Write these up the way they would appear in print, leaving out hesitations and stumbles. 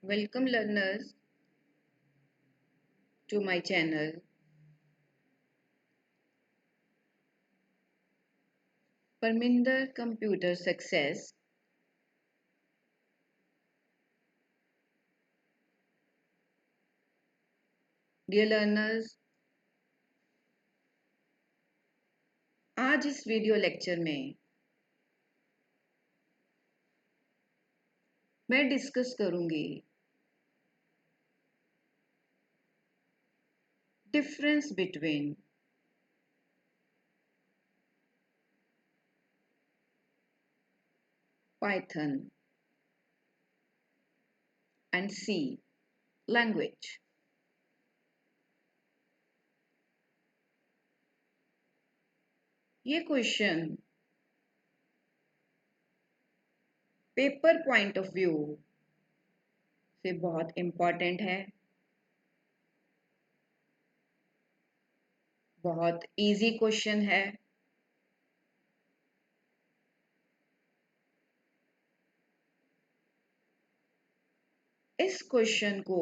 Welcome learners to my channel. Parminder Computer Success. Dear learners, आज इस video lecture में मैं डिस्कस करूंगी difference between Python and C language. ये question paper point of view से बहुत इम्पॉर्टेंट है, बहुत इजी क्वेश्चन है। इस क्वेश्चन को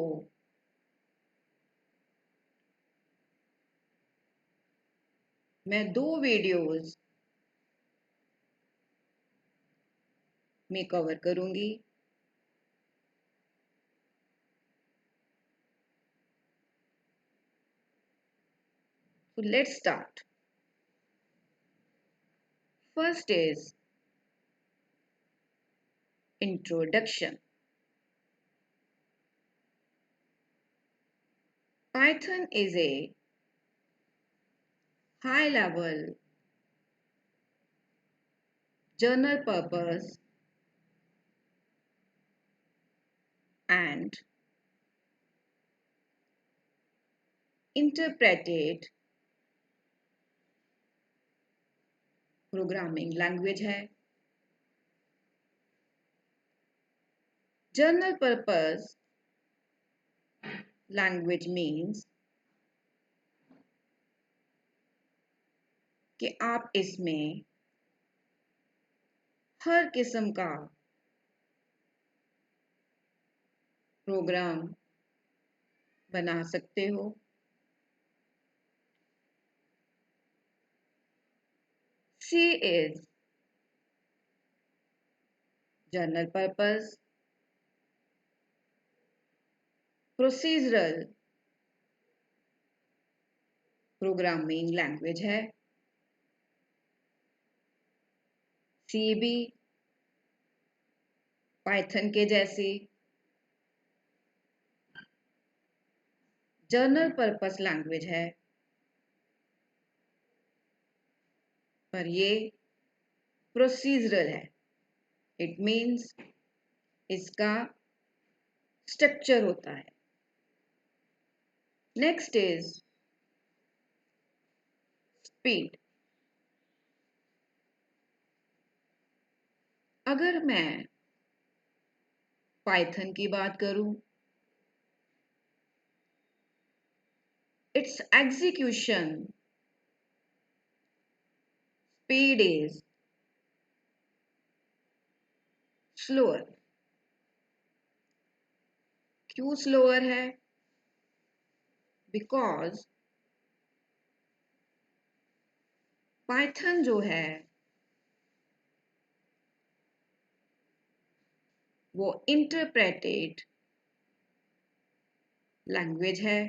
मैं 2 वीडियोस में कवर करूंगी। So let's start. First is introduction. Python is a high level general purpose and interpreted programming language है। जनरल पर्पस लैंग्वेज मीन्स कि आप इसमें हर किस्म का प्रोग्राम बना सकते हो। C is general purpose procedural programming language है। C भी पाइथन के जैसी जनरल पर्पस लैंग्वेज है, पर ये प्रोसीजरल है। इट मीन्स इसका स्ट्रक्चर होता है। Next is speed. अगर मैं पाइथन की बात करूं, it's execution speed is slower. क्यों स्लोअर है? बिकॉज पाइथन जो है वो इंटरप्रेटेड लैंग्वेज है।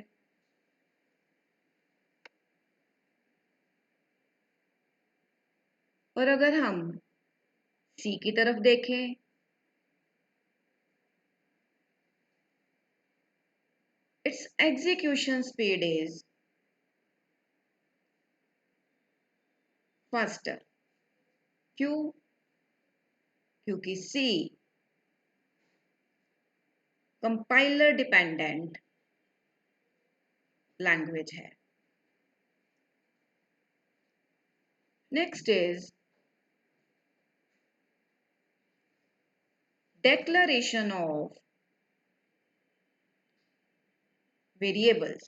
और अगर हम सी की तरफ देखें, it's execution speed is faster. क्यों? क्योंकि सी कंपाइलर डिपेंडेंट लैंग्वेज है। Next is declaration of variables.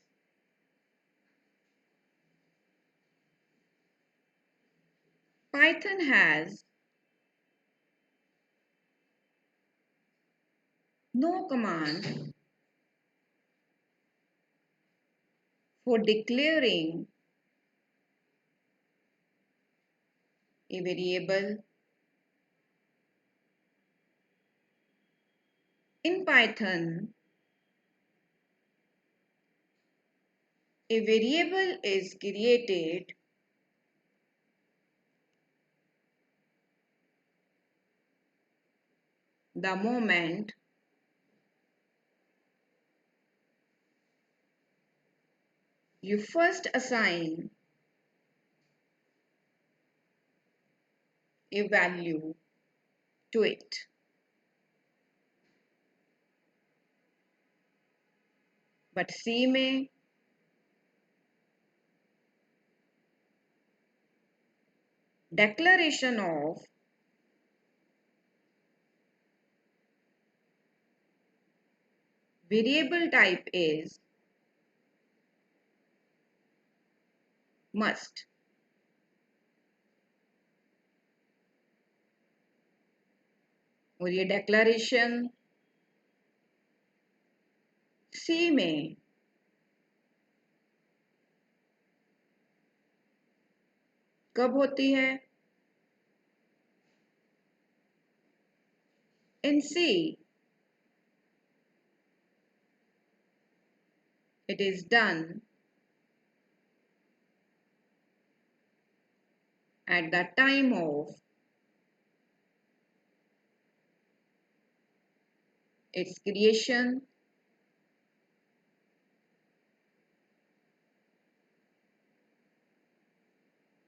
Python has No command for declaring a variable. In Python, a variable is created the moment you first assign a value to it. But C में declaration of variable type is must. और ये declaration C में कब होती है? In C, it is done at the time of its creation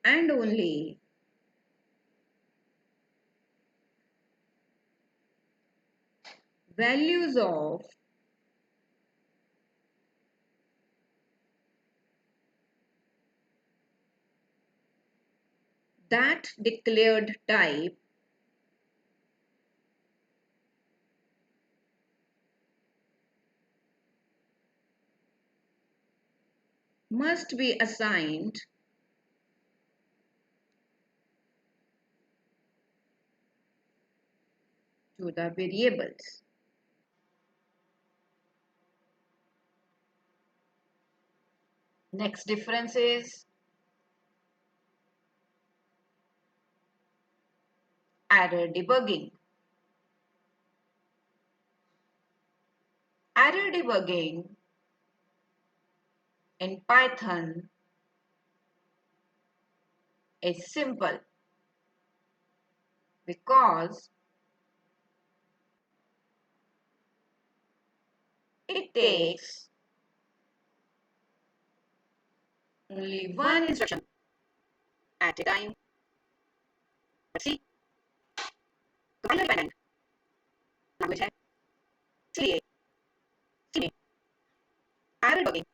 and only values of that declared type must be assigned to the variables. Next difference is error debugging. Error debugging in Python is simple because it takes only one instruction at a time. But see, compiler dependent language है, इसलिए error debugging